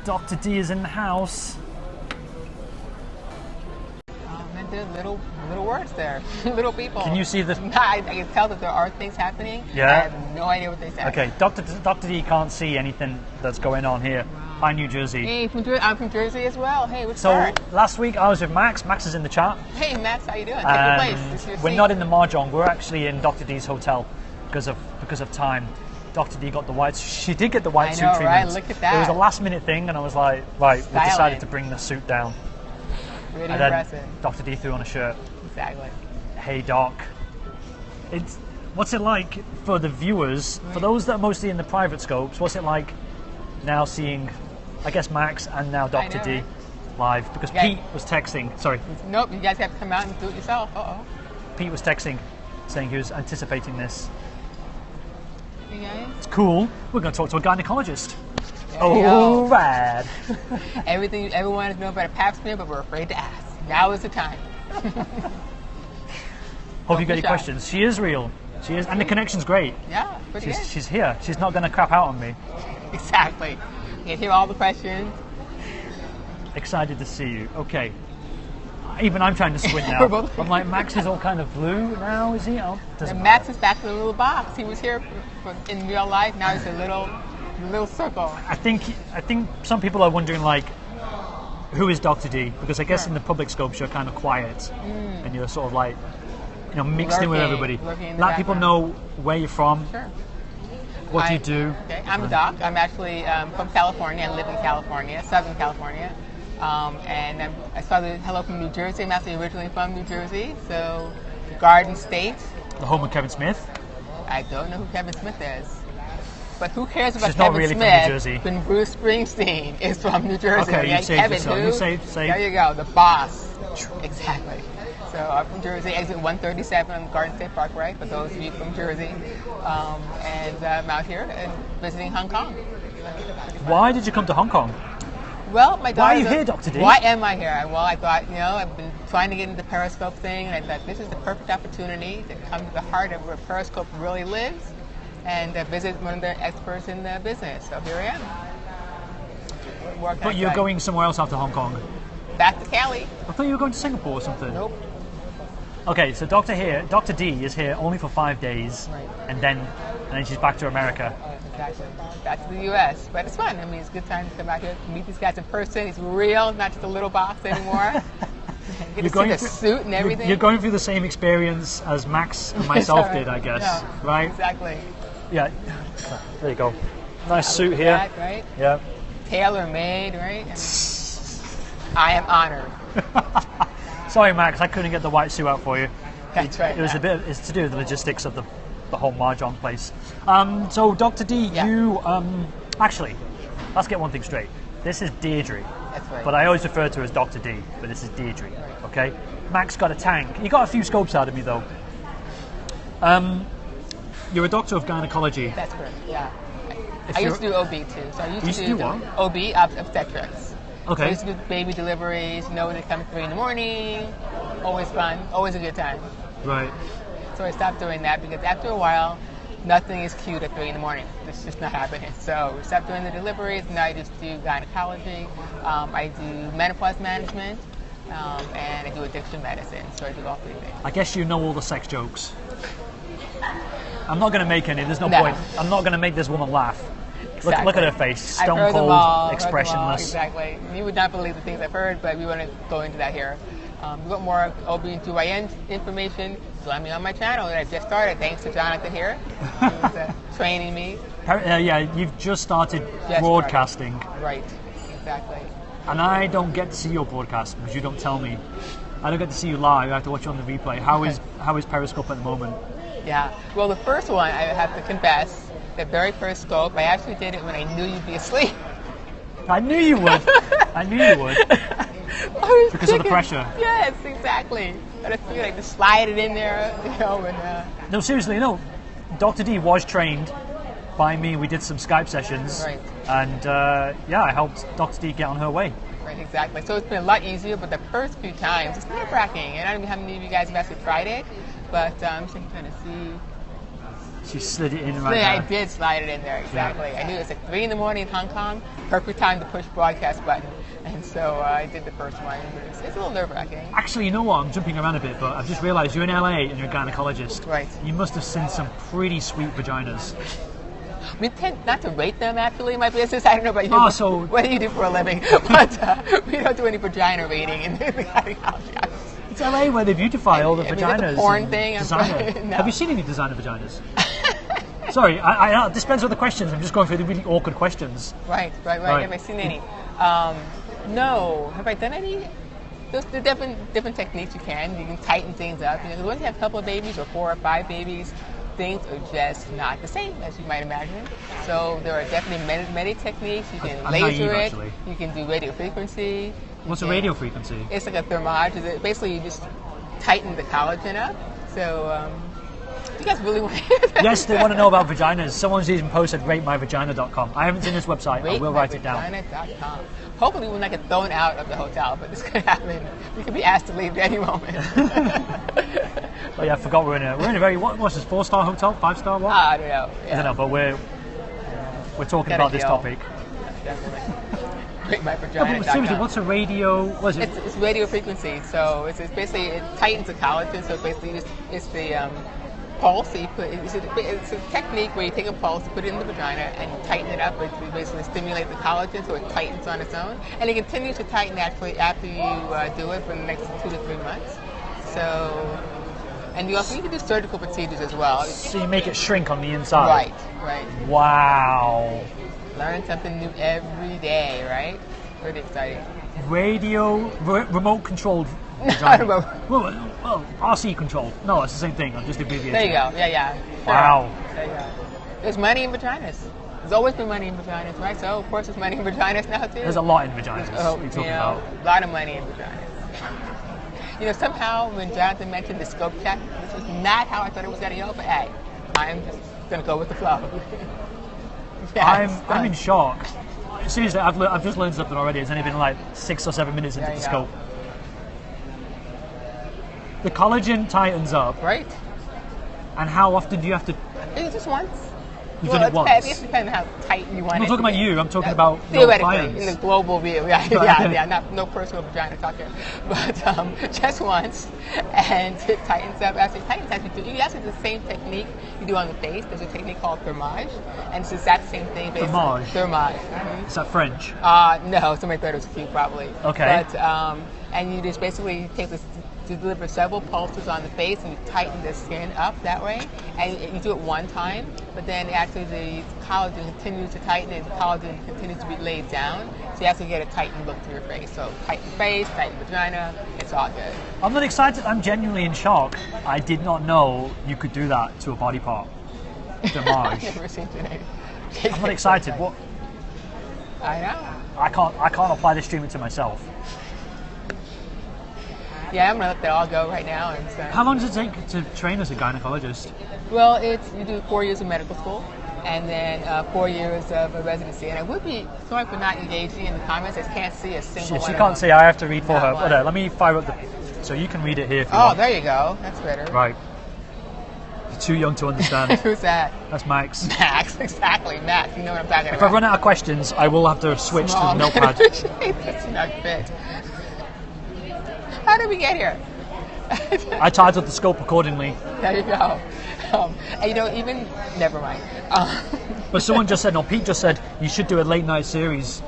Dr. D is in the house. And there's little words there, little people. Can you see the? I can tell that there are things happening. Yeah. I have no idea what they say. Okay, Dr. D can't see anything that's going on here. Hi, New Jersey. Hey, I'm from Jersey as well. Hey, what's So part? last week I was with Max. Max is in the chat. Hey, Max, how you doing? Take your place. This is your We're seat. not in the Mahjong. We're actually in Dr. D's hotel because of time. Dr. D got the white. She did get the white suit treatment. Right? Look at that. It was a last minute thing, and I was like, right, we decided Styling. to bring the suit down. Really And then impressive. Dr. D threw on a shirt. Exactly. Hey Doc, what's it like for the viewers, for those that are mostly in the private scopes, what's it like now seeing, I guess, Max and now Dr. know, D right? live? Because Yeah. Pete was texting, sorry, Nope, you guys have to come out and do it yourself. Pete was texting saying he was anticipating this. You guys? It's cool. We're going to talk to a gynecologist. There you go. Rad. Everything everyone has known about a pap smear, but we're afraid to ask. Now is the time. Hope you got be your shy. questions. She is real. She is, and the connection's great. Yeah, pretty good. She's here. She's not going to crap out on me. Exactly. You can hear all the questions. Excited to see you. Okay. Even I'm trying to squint now. We're both- I'm like, Max is all kind of blue now, is he? Oh, doesn't And matter. Max is back in the little box. He was here in real life. Now he's a little circle. I think some people are wondering, like, who is Dr. D? Because I guess in the public scopes you're kind of quiet and you're sort of like, mixed in with everybody. Lurking in the Let people know where you're from, Sure. what do you do. Okay, I'm a doc. I'm actually from California. I live in California, Southern California. And I started Hello from New Jersey. I'm actually originally from New Jersey, so Garden State. The home of Kevin Smith. I don't know who Kevin Smith is. But who cares about She's not Kevin really from Smith New Jersey. when Bruce Springsteen is from New Jersey? Okay, you Like, saved Kevin yourself. who? You saved. There you go, the boss. Exactly. So I'm from Jersey, exit 137 on Garden State Parkway, for those of you from Jersey. And I'm out here and visiting Hong Kong. Why did you come to Hong Kong? Well, my daughter. Why are you here, Dr. D? Why am I here? Well, I thought, I've been trying to get into the Periscope thing, and I thought this is the perfect opportunity to come to the heart of where Periscope really lives and visit one of the experts in the business. So here I am. But you're going somewhere else after Hong Kong. back to Cali. I thought you were going to Singapore or something. Nope. Okay, so Dr. D is here only for 5 days, Right. and then she's back to America. Exactly. Back to the U.S. But it's fun. I mean, it's a good time to come out here to meet these guys in person. It's real, not just a little box anymore. Get to see the suit and everything. You're going through the same experience as Max and myself Sorry. did, I guess. Yeah, right? Exactly. Yeah. There you go. Nice suit here. That, right? Yeah. Tailor-made, right? I am honored. Sorry, Max, I couldn't get the white suit out for you. That's right. It was it's to do with the logistics of the whole Mahjong place. So, Dr. D, Yeah. you actually, let's get one thing straight. This is Deirdre. That's right. But I always refer to her as Dr. D, but this is Deirdre. Okay? Max got a tank. You got a few scopes out of me though. You're a doctor of gynecology. That's correct, yeah. If I you're- used to do OB too. So I used to do what? OB, obstetrics. So I Okay. used to do baby deliveries, when they come at 3 in the morning. Always fun, always a good time. Right. So I stopped doing that because after a while, nothing is cute at 3 in the morning. It's just not happening. So we stopped doing the deliveries. Now I just do gynecology. I do menopause management, and I do addiction medicine. So I do all 3 things. I guess you know all the sex jokes. I'm not going to make any. There's no No. point. I'm not going to make this woman laugh. Exactly. Look at her face. I've Stone heard them cold, all, heard them all, expressionless. Exactly. You would not believe the things I've heard, but we want to go into that here. We've got more OB/GYN information. Join me on my channel that I just started. Thanks to Jonathan here, who's training me. Yeah, you've just started broadcasting, Right. Exactly. and I don't get to see your broadcast because you don't tell me. I don't get to see you live. I have to watch you on the replay. How is Periscope at the moment? Yeah. Well, the first one, I have to confess, the very first scope, I actually did it when I knew you'd be asleep. I knew you would. I knew you would. Because of the pressure. Yes, exactly. But I figured I just slide it in there, and No, seriously, no. Dr. D was trained by me. We did some Skype sessions. Right. And I helped Dr. D get on her way. right, exactly. So it's been a lot easier, but the first few times, it's nerve-wracking. And I don't know how many of you guys have actually tried it, but I'm just kind of see. She slid it in right Yeah, I there. did slide it in there, exactly. Yeah. I knew it was like 3 in the morning in Hong Kong, perfect time to push broadcast button. And so I did the first one. It's a little nerve-wracking. Actually, you know what? I'm jumping around a bit, but I've just realised you're in LA and you're a gynecologist. Right. You must have seen some pretty sweet vaginas. We tend not to rate them, actually, in my business. I don't know about you. Oh, so- what do you do for a living? But we don't do any vagina rating in the gynecology office. It's LA where they beautify all the I mean, vaginas. the porn and thing, I'm designer. sorry, no. Have you seen any designer vaginas? Sorry, I dispense with the questions. I'm just going through the really awkward questions. Right. Right. Have I seen any? No. Have I done any? There's different techniques you can tighten things up. You know, 'cause once you have a couple of babies or 4 or 5 babies, things are just not the same as you might imagine. So there are definitely many techniques. You can I'm laser naive, it. actually. You can do radio frequency. What's a can- radio frequency? It's like a thermage. Basically, you just tighten the collagen up. So you guys really want to hear that? Yes, they want to know about vaginas. Someone's even posted ratemyvagina.com. I haven't seen this website. I will write it down. RateMyVagina.com. Hopefully we will not get thrown out of the hotel, but this could happen. We could be asked to leave at any moment. But yeah, I forgot we're in a very what's this 4-star hotel, 5-star what? I don't know. I don't know, but we're talking Got a about this deal. topic. Definitely. No, but seriously, RateMyVagina.com. what's a radio? What is it? It's radio frequency, so it's basically it tightens the collagen. So basically, it's the pulse. So you put it's a technique where you take a pulse, put it in the vagina, and you tighten it up. It basically stimulates the collagen, so it tightens on its own, and it continues to tighten actually after you do it for the next 2 to 3 months. So, and you can do surgical procedures as well. So you make it shrink on the inside. Right. Wow. Learn something new every day, right? Pretty exciting. Remote controlled. Remote. Well, RC controlled. No, it's the same thing. I'm just abbreviating. There you go. Yeah. Sure. Wow. There you go. There's money in vaginas. There's always been money in vaginas, right? So, of course, there's money in vaginas now, too. There's a lot in vaginas. Oh, What are you talking you know, about? a lot of money in vaginas. You know, somehow when Jonathan mentioned the scope check, this was not how I thought it was going to go, but hey, I'm just going to go with the flow. I'm in shock. Seriously, I've just learned something already. It's only been like 6 or 7 minutes into There the you scope. go. The collagen tightens up, Right? and how often do you have to? It's just once. You've done it once. It depends on how tight you want I'm it. not talking to about be. you. I'm talking about your theoretically clients. in the global view. Yeah. No personal vagina talk here, but just once, and it tightens up. Actually, you actually do the same technique you do on the face. There's a technique called thermage, and it's the exact same thing. Basically. Thermage? Thermage. Mm-hmm. Is that French? No, somebody thought it was cute, probably. Okay. But and you just basically take this. To deliver several pulses on the face, and you tighten the skin up that way. And you do it one time, but then actually the collagen continues to tighten, and the collagen continues to be laid down. So you actually get a tightened look to your face. So tighten face, tighten vagina, it's all good. I'm not excited. I'm genuinely in shock. I did not know you could do that to a body part. I've Thermage. never seen it. I'm not excited. What? I know. I can't apply this treatment to myself. Yeah, I'm gonna let that all go right now. And so, How long does it take to train as a gynecologist? well, you do 4 years of medical school, and then 4 years of a residency. And I would be sorry for not engaging in the comments. I can't see a single She one. can't of see. them. I have to read for Not her. one. Let me fire up the. So you can read it here if you Oh, want. there you go. That's better. Right. You're too young to understand. Who's that? That's Max. Max, exactly. Max, you know what I'm talking If I about. run out of questions, I will have to switch to the notepad. That's not fit. How did we get here? I titled the scope accordingly. There you go. And never mind. But someone just said, Pete just said, you should do a late night series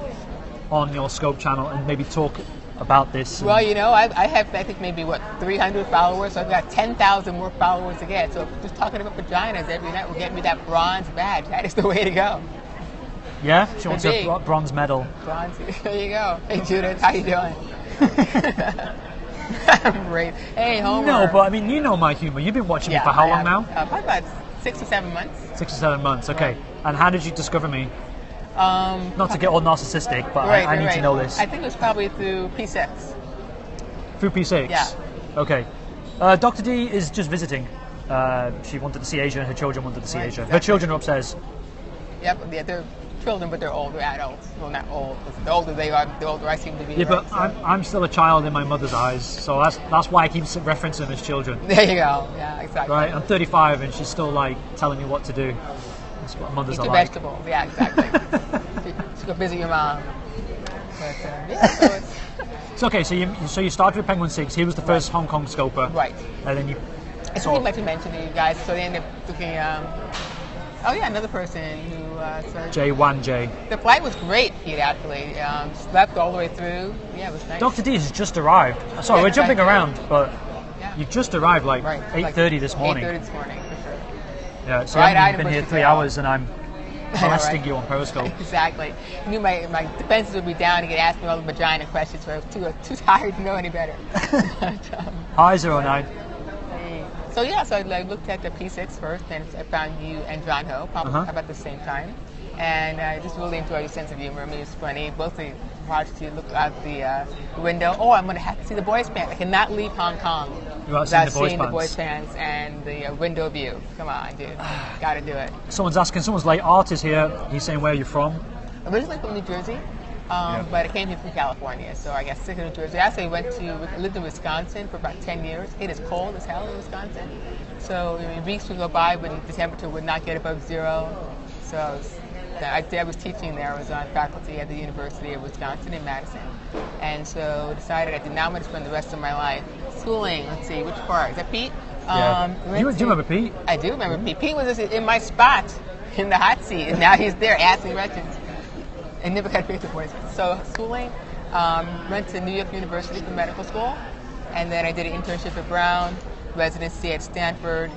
on your scope channel and maybe talk about this. Well, I have, I think, maybe, 300 followers, so I've got 10,000 more followers to get. So just talking about vaginas every night will get me that bronze badge. That is the way to go. Yeah? She wants Could be. a bronze medal. Bronze. There you go. Hey, Judith, how you doing? Great. Hey, Homer. No, but I mean, you know my humor. You've been watching me for how long now? Probably about 6 or 7 months. 6 or 7 months, okay. And how did you discover me? Not to get all narcissistic, but I need to know this. I think it was probably through P6. Through P6? Yeah. Okay. DrDee is just visiting. She wanted to see Asia and her children wanted to see Right, Asia. Her exactly. children are upstairs. Yep, yeah, they're children, but they're older adults. Well, not old. The older they are, the older I seem to be. Yeah, right? but I'm still a child in my mother's eyes, so that's why I keep referencing them as children. There you go. Yeah, exactly. Right, I'm 35 and she's still like telling me what to do. That's what mothers Eat are your like. vegetables. Yeah, exactly. Just go visit your mom. But, yeah, so it's It's okay. So you started with Penguin 6. He was the first Hong Kong scoper. right. And then you. It's pretty much to mention to you guys. So they ended up looking. Another person who. J1J. The flight was great, Pete. Actually, slept all the way through. Yeah, it was nice. DrDee has just arrived. Sorry, Yeah, we're jumping exactly. around, but Yeah. you've just arrived like Right. 8:30 this morning. 8:30 this morning, for sure. Yeah, so Right, I've I been pushed here it 3 down. hours and I'm I know, molesting right? you on Periscope. Exactly. I knew my defenses would be down to get asked me all the vagina questions, so I was too tired to know any better. But, Hi, 09. so I looked at the P6 first, and I found you and John Ho probably about the same time. And I just really enjoy your sense of humor. I mean, it's funny. Both the projects you look out the window. Oh, I'm going to have to see the boys' pants. I cannot leave Hong Kong Without without seeing seeing the the boys' boys' pants and the window view. Come on, dude. Got to do it. Someone's asking, someone's like, Art is here. He's saying, where are you from? Originally from New Jersey, but I came here from California, so I got sick of New Jersey. I actually lived in Wisconsin for about 10 years. It is cold as hell in Wisconsin. So weeks would go by when the temperature would not get above zero. So I was teaching there. I was on faculty at the University of Wisconsin in Madison. And so decided I did not want to spend the rest of my life schooling. Let's see, which part? Is that Pete? Yeah. Do you remember Pete? I do remember Pete. Pete was just in my spot in the hot seat, and now he's there asking questions. I never got to pick the voice. So schooling, went to New York University for medical school, and then I did an internship at Brown, residency at Stanford.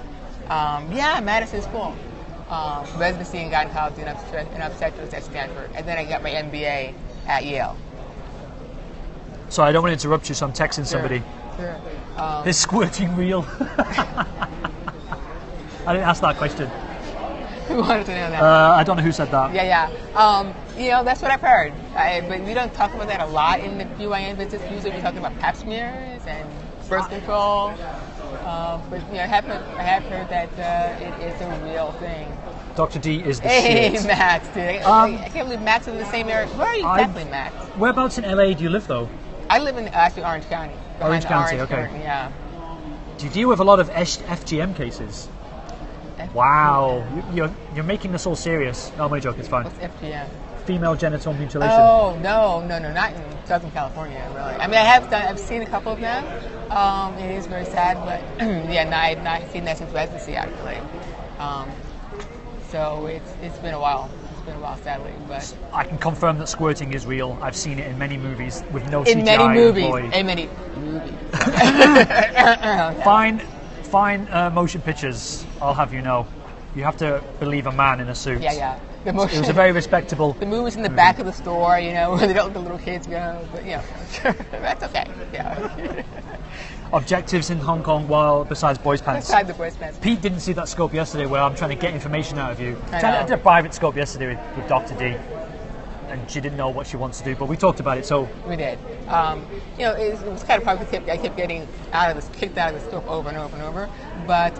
Madison School. Residency in gynecology and obstetrics at Stanford, and then I got my MBA at Yale. Sorry, I don't want to interrupt you, so I'm texting somebody. Sure. Is squirting real? I didn't ask that question. Who wanted to know that? I don't know who said that. Yeah. That's what I've heard. But we don't talk about that a lot in the GYN business. Usually we're talking about pap smears and birth control. But I have heard that it is a real thing. DrDee is the Hey, shit. Max, dude. I can't believe Max is in the same area. Where are you exactly, Max? Whereabouts in LA do you live, though? I live in actually Orange County. Orange behind County, the okay. Curtain, yeah. Do you deal with a lot of FGM cases? Wow, you're making this all serious. No, I'm only joking. It's fine. What's FGM? Female genital mutilation. Oh no, not in Southern California, really. I mean, I've seen a couple of them. It is very sad, but I've not seen that since residency actually. So it's been a while. It's been a while, sadly, but I can confirm that squirting is real. I've seen it in many movies with no CGI in many movies. employed. In many movies. Fine motion pictures, I'll have you know. You have to believe a man in a suit. Yeah. It was a very respectable. The movies in the back of the store, where they don't let the little kids go, but sure, that's okay. Yeah. Objectives in Hong Kong, besides boys' pants. Besides the boys' pants. Pete didn't see that scope yesterday where I'm trying to get information out of you. I know. I did a private scope yesterday with DrDee, and she didn't know what she wants to do, but we talked about it. So we did. It was kind of probably I kept getting kicked out of the scope over and over and over. But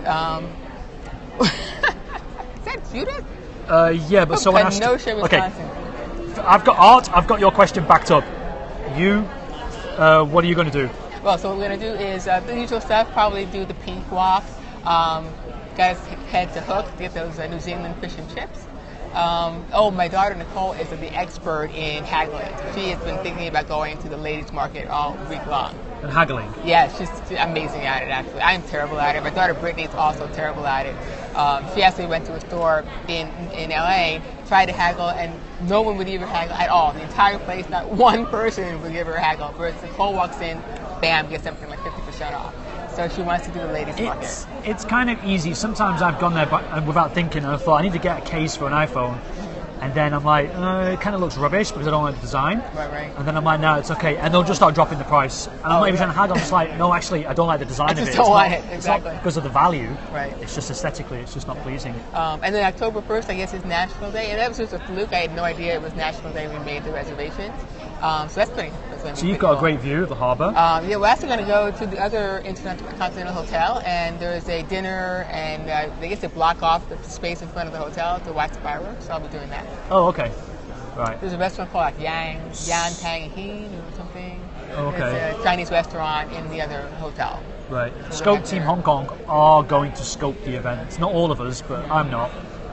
is that Judith? Yeah, but someone asked. Kenosha, Wisconsin. Okay, I've got Art. I've got your question backed up. You, what are you going to do? Well, so what we're going to do is the usual stuff. Probably do the pink walk. Guys head to Hook to get those New Zealand fish and chips. My daughter Nicole is the expert in haggling. She has been thinking about going to the ladies' market all week long. And haggling? Yeah, she's amazing at it, actually. I'm terrible at it. My daughter Brittany is also terrible at it. She actually went to a store in LA, tried to haggle, and no one would give her haggle at all. The entire place, not one person would give her a haggle. Whereas Nicole walks in, bam, gets something like 50% off. So she wants to do the ladies' market. It's kind of easy. Sometimes I've gone there without thinking, and I thought I need to get a case for an iPhone. And then I'm like, it kind of looks rubbish because I don't like the design. Right. And then I'm like, no, it's okay. And they'll just start dropping the price. And I'm not even trying to haggle. I'm just like, no, actually, I don't like the design of it. Don't want it, exactly. It's not because of the value. Right. It's just aesthetically, it's just not pleasing. And then October 1st, I guess, is National Day. And that was just a fluke. I had no idea it was National Day. We made the reservations. So that's pretty cool. So you've got a great view of the harbour. We're actually going to go to the other Intercontinental Hotel, and there's a dinner, and they get to block off the space in front of the hotel to watch the fireworks. So I'll be doing that. Oh, okay. Right. There's a restaurant called like Yan Tang Heen or something. Okay. It's a Chinese restaurant in the other hotel. Right. So Scope we're Team there. Hong Kong are going to scope the event. It's not all of us, but I'm not.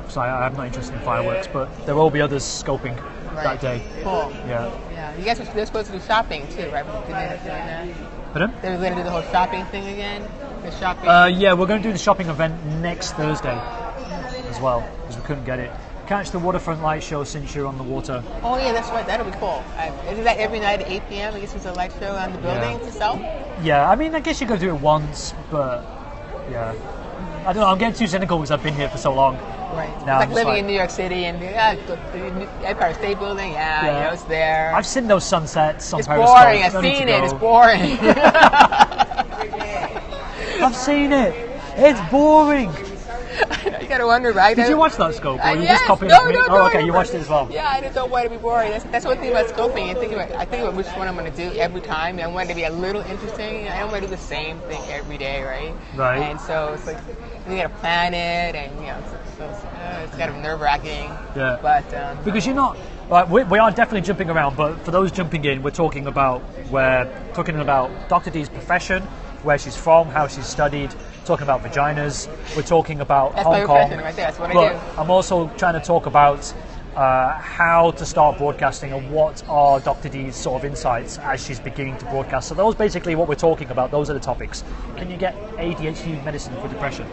So I'm not interested in fireworks, but there will be others scoping that day. Cool. Yeah. Yeah. You guys they're supposed to do shopping too, right? Did they doing that? Pardon? They were going to do the whole shopping thing again. The shopping. Yeah, we're going to do the shopping event next Thursday as well, because we couldn't get it. Catch the waterfront light show since you're on the water. Oh yeah, that's right. That'll be cool. Isn't that every night at 8 p.m.? I guess it's a light show on the building itself. Yeah, I mean, I guess you got to do it once, but yeah. I don't know, I'm getting too cynical because I've been here for so long. Right. Now It's like I'm just living like- in New York City and the Empire State Building. Yeah, you know, it's there. I've seen those sunsets on It's Periscope. boring. I've No need to seen it. go. It's boring. I've seen it. It's boring. You gotta wonder, right? Did you watch that scope? Or you Yes. just copied No, it? no, Oh, no, okay, I you never- watched it as well. Yeah, I just don't want it to be boring. That's one thing about scoping. I think about which one I'm going to do every time. I want it to be a little interesting. I don't want to do the same thing every day, right? Right. And so it's like you got to plan it, and you know, it's kind of nerve-wracking. Yeah. But Because you're not. Like, we are definitely jumping around, but for those jumping in, we're talking about Dr. Dee's profession, where she's from, how she's studied, talking about vaginas. We're talking about That's Hong my Kong. profession right there. That's what I but do. I'm also trying to talk about how to start broadcasting and what are Dr. Dee's sort of insights as she's beginning to broadcast. So those basically what we're talking about. Those are the topics. Can you get ADHD medicine for depression?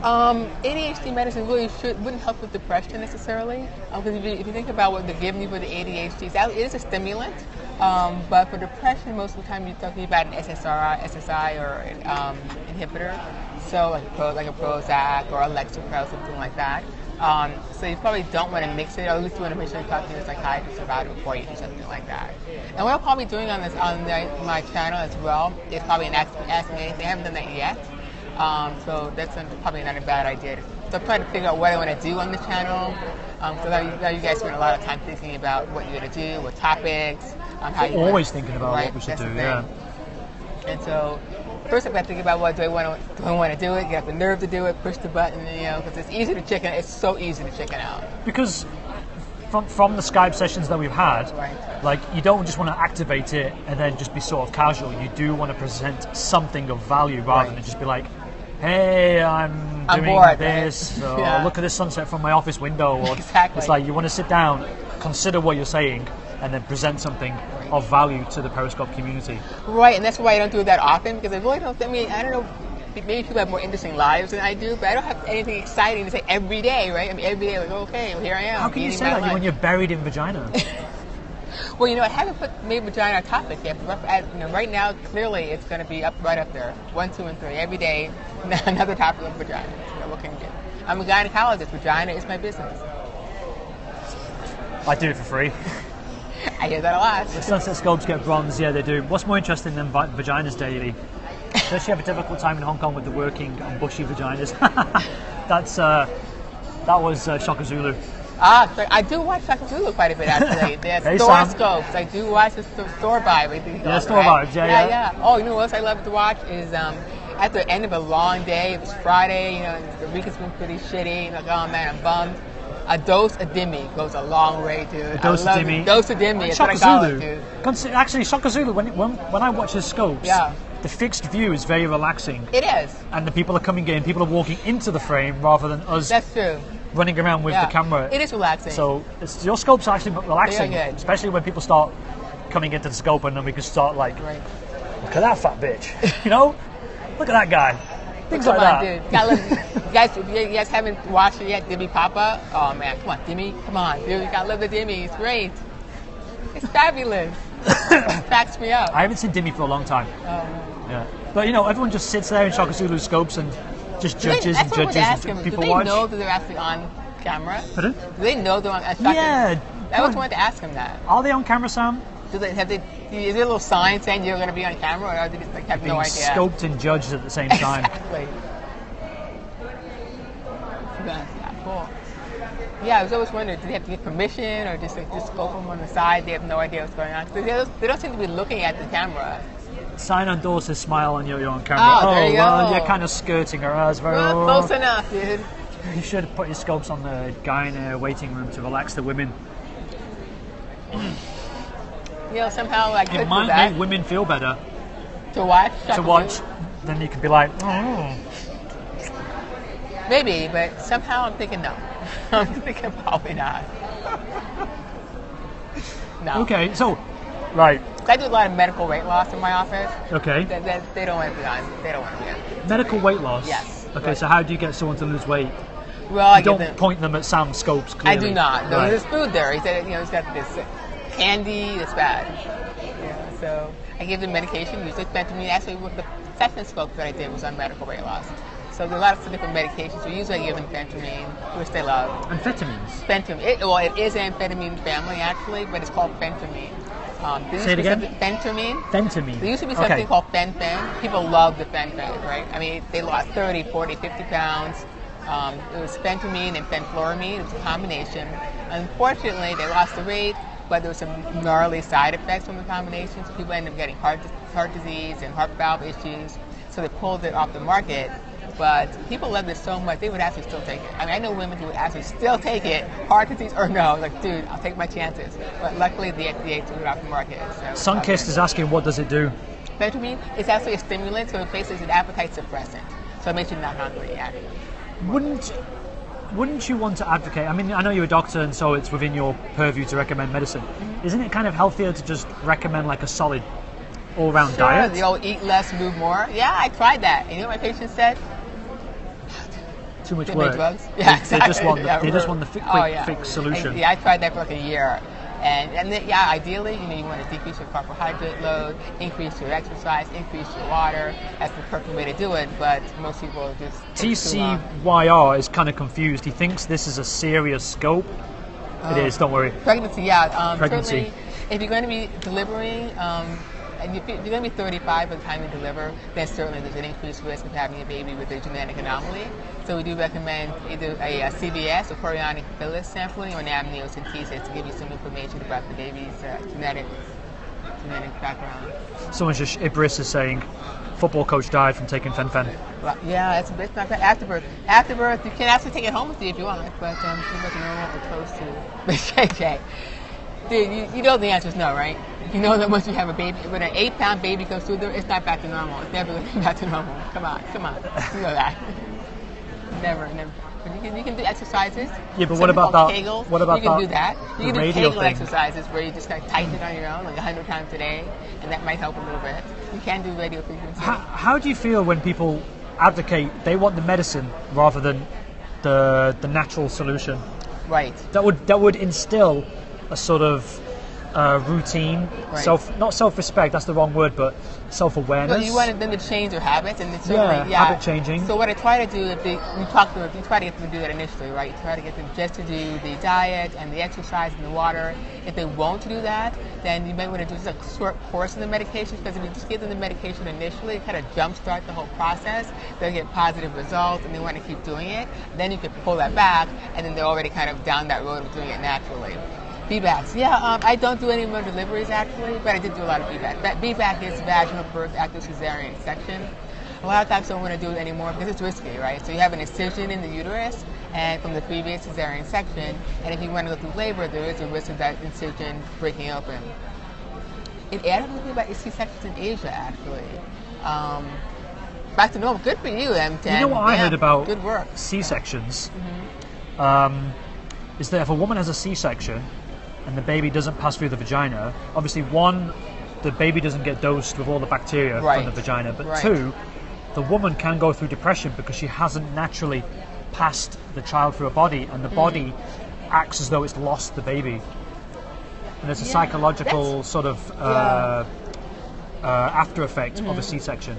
ADHD medicine really wouldn't help with depression necessarily. Because if you think about what they're giving you for the ADHD, it is a stimulant. But for depression, most of the time you're talking about an SSI or an inhibitor. So like a Prozac or a Lexapro, something like that. So you probably don't want to mix it, or at least you want to make sure you're talking to a psychiatrist about it before you do something like that. And what I'll probably be doing on my channel as well is probably an Ask Me Anything. I haven't done that yet. So that's probably not a bad idea. So I'm trying to figure out what I want to do on the channel. So now you guys spend a lot of time thinking about what you're going to do, what topics, how you Always thinking about right, what we should that's do, the yeah. thing. And so first I've got to think about do I want to do it, get the nerve to do it, push the button, because it's easy to chicken. It's so easy to chicken out. Because from the Skype sessions that we've had, Right. like you don't just want to activate it and then just be sort of casual. You do want to present something of value rather Right. than just be like, hey, I'm doing bored, this, right? or Yeah. look at this sunset from my office window. Or Exactly. It's like you want to sit down, consider what you're saying, and then present something of value to the Periscope community. Right, and that's why I don't do it that often, because I really don't. I mean, I don't know. Maybe people have more interesting lives than I do, but I don't have anything exciting to say every day, right? I mean, every day, like, okay, well, here I am. How can you eating say my that when lunch. you're buried in vagina? Well, I haven't put maybe vagina on topic yet. But right now, clearly, it's going to be right up there. 1, 2, and 3 every day. Another topic of vagina. Looking good. I'm a gynecologist. Vagina is my business. I do it for free. I hear that a lot. Sunset scopes get bronze, yeah, they do. What's more interesting than vaginas daily? Does she have a difficult time in Hong Kong with the working and bushy vaginas? That was Shaka Zulu. So I do watch Shaka Zulu quite a bit, actually. There's Hey, store Sam. scopes. I do watch the store vibe. Yeah, store vibes, yeah. Oh, you know what else I love to watch is at the end of a long day, if it's Friday, and the week has been pretty shitty, like, oh man, I'm bummed. A dose of Dimmy goes a long way, dude. A dose of Dimmy. Dose of Dimmy. It's what I Shaka call Zulu. it, dude. Actually, Shaka Zulu, when I watch his scopes, Yeah. the fixed view is very relaxing. It is. And the people are coming in, people are walking into the frame rather than us That's true. running around with Yeah. the camera. It is relaxing. So your scope's actually relaxing, They are good. especially when people start coming into the scope and then we can start like, Right. look at that fat bitch, look at that guy. Things Come like on, that. dude. If you guys haven't watched it yet, Dimmy Papa. Oh man, come on, Dimmy. Come on, dude. You gotta love the Dimmy. It's great. It's fabulous. It cracks me up. I haven't seen Dimmy for a long time. Yeah. But everyone just sits there in Shaka Zulu scopes and just judges and judges and people do they watch. know that they're actually on camera? Pardon? Do they know they're on camera? Yeah. I always wanted to ask them that. Are they on camera, Sam? Is there a little sign saying you're going to be on camera, or are they just have Being no idea? scoped and judged at the same time. Exactly. Yeah, cool. Yeah, I was always wondering, do they have to get permission, or just scope them on the side? They have no idea what's going on. They don't seem to be looking at the camera. Sign on door says smile and you're on camera. Oh, there you well, go. you're kind of skirting her as well. Well, close enough, dude. You should put your scopes on the guy in a waiting room to relax the women. Somehow I could It do might that. make women feel better To watch? to watch. Then you can be like, oh. Maybe, but somehow I'm thinking no. I'm thinking probably not. No. Okay, so, right. I do a lot of medical weight loss in my office. Okay. They don't want to be on. They don't want to be on. Medical weight loss? Yes. Okay, Right. so how do you get someone to lose weight? Well, I You give don't them. point them at Sam's scopes, I clearly. do not. No, Right. there's food there. He said, he's got this candy. It's bad. So I give them medication. Usually phentermine. Actually, with the second scope that I did was on medical weight loss. So there are lots of different medications. So usually I give them phentermine, which they love. Amphetamines? Phentermine. It is an amphetamine family actually, but it's called phentermine. Say it again? Phentermine. Phentermine. There used to be something Okay. called fen-phen. People love the fen-phen, right? I mean, they lost 30, 40, 50 pounds. It was phentermine and fenfluramine. It was a combination. Unfortunately, they lost the weight, but there were some gnarly side effects from the combination. So people ended up getting heart disease and heart valve issues. So they pulled it off the market. But people loved it so much, they would actually still take it. I mean, I know women who would actually still take it, heart disease or no. Like, dude, I'll take my chances. But luckily, the FDA took it off the market. So, Sunkist is asking, what does it do? phentermine is actually a stimulant, so it basically is an appetite suppressant. So it makes you not hungry, actually. Wouldn't you want to advocate? I mean, I know you're a doctor, and so it's within your purview to recommend medicine. Isn't it kind of healthier to just recommend like a solid all-round diet? The old eat less, move more. Yeah, I tried that. And you know what my patient said? Too much They work. made drugs. Yeah, exactly. They just want the quick fix solution. I tried that for like a year. And then, ideally, you want to decrease your carbohydrate load, increase your exercise, increase your water. That's the perfect way to do it, but most people just... TCYR is kind of confused. He thinks this is a serious scope. It is, don't worry. Pregnancy, yeah. Pregnancy. Certainly, if you're going to be delivering, and if you're going to be 35 by the time you deliver, then certainly there's an increased risk of having a baby with a genetic anomaly. So we do recommend either a CBS, or chorionic villus sampling, or an amniocentesis to give you some information about the baby's genetic background. Someone just, Ibris is saying, football coach died from taking fen-phen. Well, yeah, it's not bad. After birth, you can actually take it home with you if you want, but too much normal or close to JK. Dude, you know the answer is no, right? You know that once you have a baby, when an 8-pound baby comes through there, it's not back to normal. It's never going to be back to normal. Come on. You know that. Never. But you can do exercises. Yeah, but what about that? Kegels. What about you can that? do that. You can do radio Kegel thing? exercises where you just kind of tighten it on your own, like 100 times a day, and that might help a little bit. You can do radio frequency. How do you feel when people advocate they want the medicine rather than the natural solution? Right. That would instill a sort of routine, Right. not self-respect. That's the wrong word, but self-awareness. But you wanted them to change their habits, and it's habit changing. So what I try to do, you try to get them to do that initially, right? You try to get them just to do the diet and the exercise and the water. If they won't do that, then you may want to do just a short course of the medication, because if you just give them the medication initially, it kind of jumpstart the whole process. They'll get positive results, and they want to keep doing it. Then you can pull that back, and then they're already kind of down that road of doing it naturally. VBACs. Yeah, I don't do any more deliveries actually, but I did do a lot of VBAC. VBAC is vaginal birth after cesarean section. A lot of times I don't want to do it anymore because it's risky, right? So you have an incision in the uterus and from the previous cesarean section, and if you want to go through labor, there is a risk of that incision breaking open. It added a little bit about C-sections in Asia actually. Back to normal. Good for you, M10. You know what I heard about good work. C-sections? Is that if a woman has a C-section and the baby doesn't pass through the vagina, obviously one, the baby doesn't get dosed with all the bacteria from the vagina, but two, the woman can go through depression because she hasn't naturally passed the child through her body, and the body acts as though it's lost the baby. And there's a psychological sort of after effect of a C-section.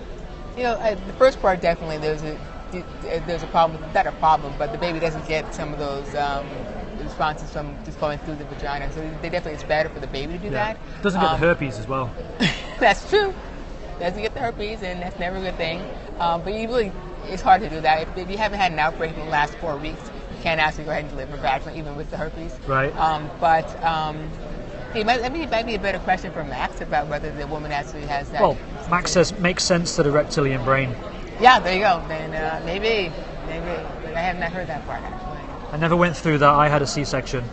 You know, the first part definitely there's a problem, not a problem, but the baby doesn't get some of those responses from just going through the vagina. So it's better for the baby to do that. Doesn't get the herpes as well. That's true. Doesn't get the herpes, and that's never a good thing. But it's hard to do that. If you haven't had an outbreak in the last 4 weeks, you can't actually go ahead and deliver vaginally, even with the herpes. Right. It might be a better question for Max about whether the woman actually has that. Well, Max says makes sense to the reptilian brain. Yeah, there you go. Then maybe. But I have not heard that part actually. I never went through that. I had a C-section.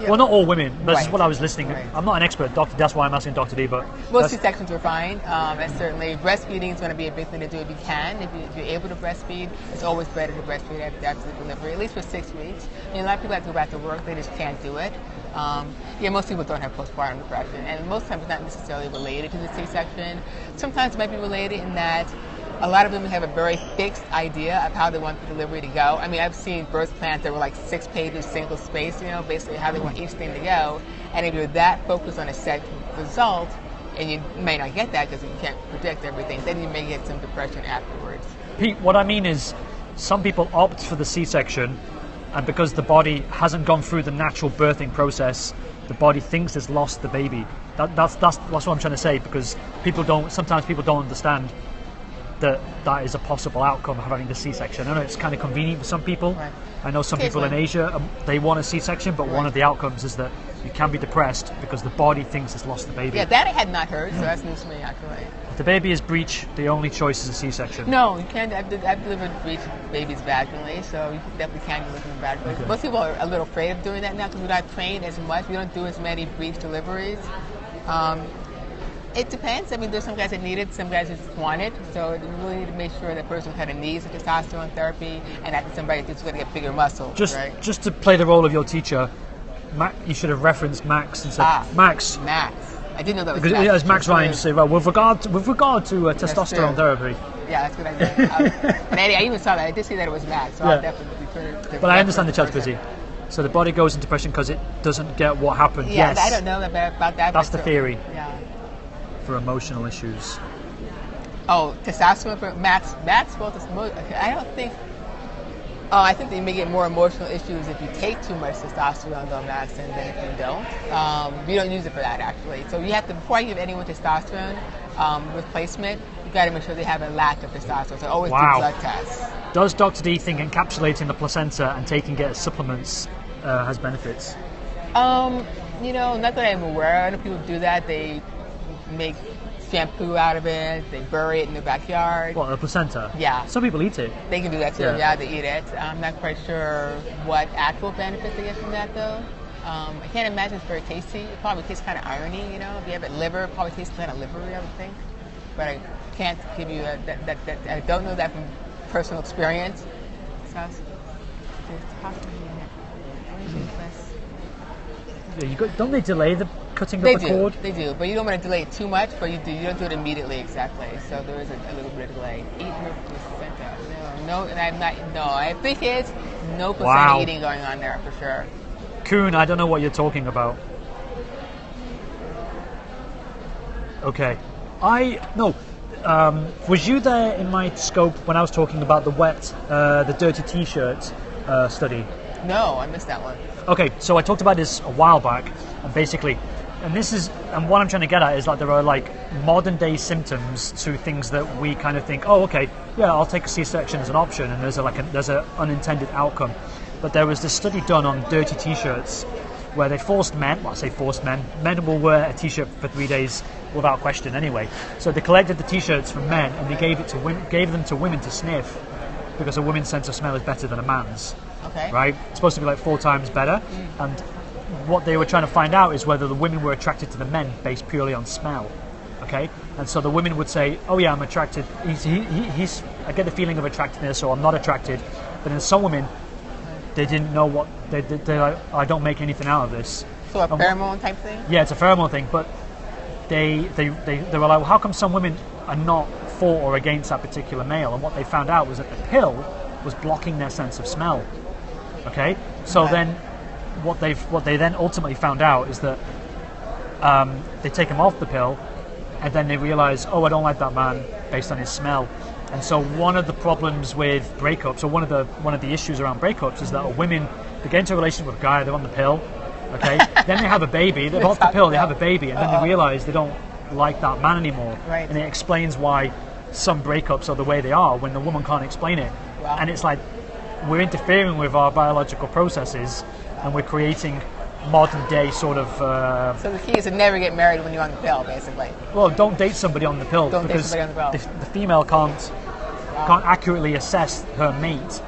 Well, not all women. That's Right. what I was listening. Right. I'm not an expert, doctor. That's why I'm asking Dr. D. But Most C-sections are fine, and certainly breastfeeding is going to be a big thing to do if you can. If you're able to breastfeed, it's always better to breastfeed after the delivery, at least for 6 weeks. I mean, a lot of people have to go back to work; they just can't do it. Most people don't have postpartum depression, and most times it's not necessarily related to the C-section. Sometimes it might be related in that a lot of women have a very fixed idea of how they want the delivery to go. I mean, I've seen birth plans that were like 6 pages, single space, basically how they want each thing to go. And if you're that focused on a set result, and you may not get that because you can't predict everything, then you may get some depression afterwards. Pete, what I mean is, some people opt for the C-section, and because the body hasn't gone through the natural birthing process, the body thinks it's lost the baby. That's what I'm trying to say, because sometimes people don't understand that is a possible outcome of having the C-section. I know it's kind of convenient for some people. Right. I know some people in Asia, they want a C-section, but one of the outcomes is that you can be depressed because the body thinks it's lost the baby. Yeah, that I had not heard, so that's news to me, actually. If the baby is breech, the only choice is a C-section. No, you can't. I've delivered breech babies vaginally, so you definitely can deliver them vaginally. Okay. Most people are a little afraid of doing that now because we're not trained as much. We don't do as many breech deliveries. It depends. I mean, there's some guys that need it, some guys just want it. So you really need to make sure that person kind of needs the testosterone therapy and not somebody that's going to get bigger muscles. Just to play the role of your teacher, you should have referenced Max and said, Max. I didn't know that was Because Max. it was Max Ryan to say, well, with regard to testosterone therapy. Yeah, that's what I did. And I even saw that. I did see that it was Max, so I'll definitely turn to. But I understand the child's busy. So the body goes into depression because it doesn't get what happened. Yeah, yes. I don't know about that. That's the theory. Yeah. For emotional issues. Oh, testosterone for Max both. I don't think. I think that you may get more emotional issues if you take too much testosterone, though, Max, than if you don't. We don't use it for that, actually. So you have to, before you give anyone testosterone replacement, you got to make sure they have a lack of testosterone. So always do blood tests. Does Dr. D think encapsulating the placenta and taking it as supplements has benefits? Not that I'm aware of. I know people do that. They make shampoo out of it. They bury it in their backyard. What, the placenta? Yeah. Some people eat it. They can do that too. Yeah, they eat it. I'm not quite sure what actual benefits they get from that, though. I can't imagine it's very tasty. It probably tastes kind of irony, If you have it liver, it probably tastes kind of livery, I would think. But I can't give you that. I don't know that from personal experience. Don't they delay the cutting of the cord? They do, but you don't want to delay it too much, but you don't do it immediately exactly. So there is a little bit of delay. Eat more placenta. No, and I'm not. No, I think it's no placenta eating going on there for sure. Kuhn, I don't know what you're talking about. Okay, was you there in my scope when I was talking about the dirty T-shirt study? No, I missed that one. Okay, so I talked about this a while back, and basically, and what I'm trying to get at is like there are like modern day symptoms to things that we kind of think, oh, okay, yeah, I'll take a C-section as an option, and there's an unintended outcome. But there was this study done on dirty T-shirts where they forced men. Well, I say forced men. Men will wear a T-shirt for 3 days without question, anyway. So they collected the T-shirts from men and they gave them to women to sniff, because a woman's sense of smell is better than a man's. Okay. Right? It's supposed to be like 4 times better. And what they were trying to find out is whether the women were attracted to the men based purely on smell. Okay? And so the women would say, oh yeah, I'm attracted. I get the feeling of attractiveness, or I'm not attracted. But in some women, they didn't know what they're like, I don't make anything out of this. So a pheromone type thing? Yeah, it's a pheromone thing. But they were like, well, how come some women are not for or against that particular male? And what they found out was that the pill was blocking their sense of smell. Okay, so then what they then ultimately found out is that they take him off the pill, and then they realize, oh, I don't like that man based on his smell. And so one of the problems with breakups, or one of the issues around breakups, is that women, they get into a relationship with a guy, they're on the pill, okay, then they have a baby, they're off the pill, they have a baby, and then they realize they don't like that man anymore. Right. And it explains why some breakups are the way they are when the woman can't explain it. Wow. And it's like we're interfering with our biological processes, and we're creating modern day sort of. So the key is to never get married when you're on the pill, basically. Well, don't date somebody on the pill, because the female can't accurately assess her mate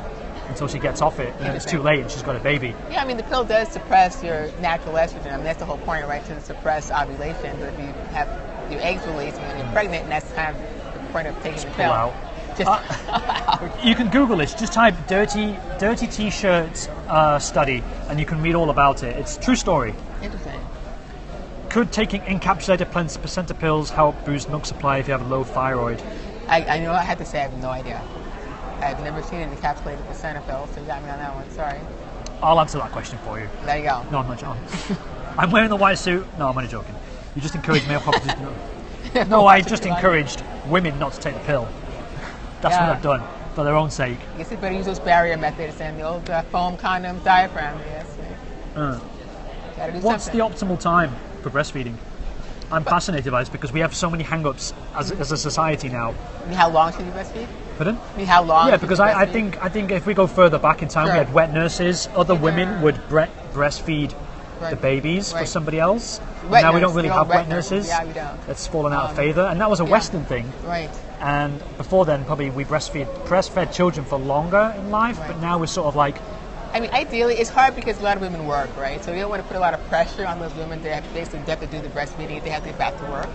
until she gets off it, and then it's too late and she's got a baby. Yeah, I mean, the pill does suppress your natural estrogen. I mean, that's the whole point, right, to suppress ovulation. But if you have your eggs released when you're pregnant, and that's kind of the point of taking the pill. Out. You can Google this. Just type dirty t-shirt study, and you can read all about it. It's a true story. Interesting. Could taking encapsulated placenta pills help boost milk supply if you have a low thyroid? I know. I have to say, I have no idea. I've never seen an encapsulated placenta pill, so you got me on that one. Sorry. I'll answer that question for you. There you go. No, I'm not joking. I'm wearing the white suit. No, I'm only joking. You just encourage male properties. No, I just encouraged women not to take the pill. That's what I've done, for their own sake. I guess you better use those barrier methods and the old foam condom diaphragm. Yes. What's the optimal time for breastfeeding? I'm fascinated by this because we have so many hang-ups as a society now. I mean, how long should you breastfeed? Pardon? I mean, how long? Yeah, because I think if we go further back in time, we had wet nurses. Other women would breastfeed the babies for somebody else. Now we don't really have wet nurses. Yeah, we don't. It's fallen out of favour, and that was a Western thing. Right. And before then, probably we breastfed children for longer in life, but now we're sort of like. I mean, ideally, it's hard because a lot of women work, right? So you don't want to put a lot of pressure on those women. They have to do the breastfeeding. They have to get back to work.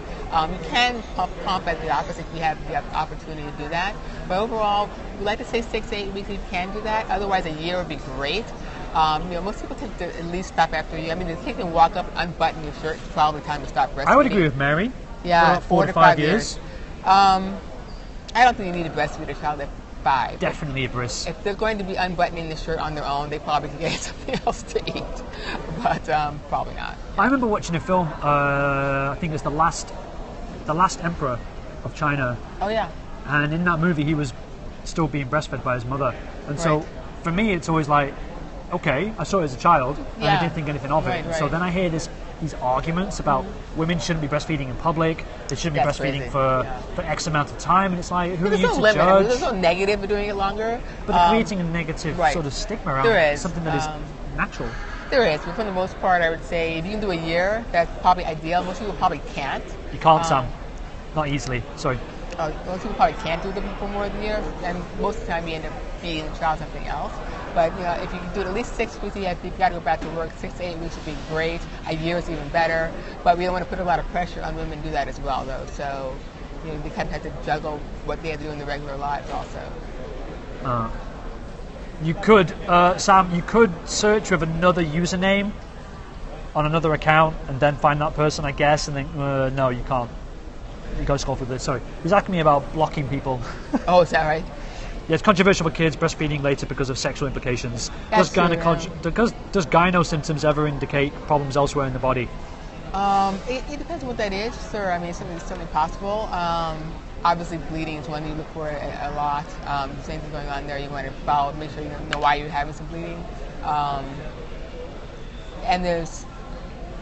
You can pump at the office if you have the opportunity to do that. But overall, we like to say 6 to 8 weeks if you can do that. Otherwise, a year would be great. Most people tend to at least stop after a year. I mean, the kid can walk up, unbutton your shirt. It's probably time to stop breastfeeding. I would agree with Mary. Yeah, 4 to 5 years. I don't think you need to breastfeed a child at 5. Definitely a bris. If they're going to be unbuttoning the shirt on their own, they probably can get something else to eat. But probably not. I remember watching a film. I think it's the last Emperor of China. Oh yeah. And in that movie, he was still being breastfed by his mother. And so, for me, it's always like, okay, I saw it as a child, and I didn't think anything of it. Right. So then I hear these arguments about women shouldn't be breastfeeding in public, they shouldn't be breastfeeding for X amount of time, and it's like, who are you to judge? There's no negative of doing it longer. But they're creating a negative sort of stigma around something that is natural. There is, but for the most part, I would say if you can do a year, that's probably ideal. Most people probably can't. You can't, Sam. Not easily. Sorry. Most people probably can't do them for more than a year, and most of the time you end up feeding the child something else. But if you can do it at least 6 weeks, you've got to go back to work. 6 to 8 weeks would be great. A year is even better. But we don't want to put a lot of pressure on women to do that as well, though. So they kind of have to juggle what they have to do in their regular lives also. You could, Sam, you could search with another username on another account and then find that person, I guess, and then, no, you can't. You got to scroll through this. Sorry. He's asking me about blocking people. Oh, is that right? Yeah, it's controversial for kids breastfeeding later because of sexual implications. Does gyno symptoms ever indicate problems elsewhere in the body? It depends on what that is, sir. I mean, it's certainly possible. Obviously, bleeding is one you look for a lot. Same thing going on there. You want to follow, make sure you know why you're having some bleeding. And there's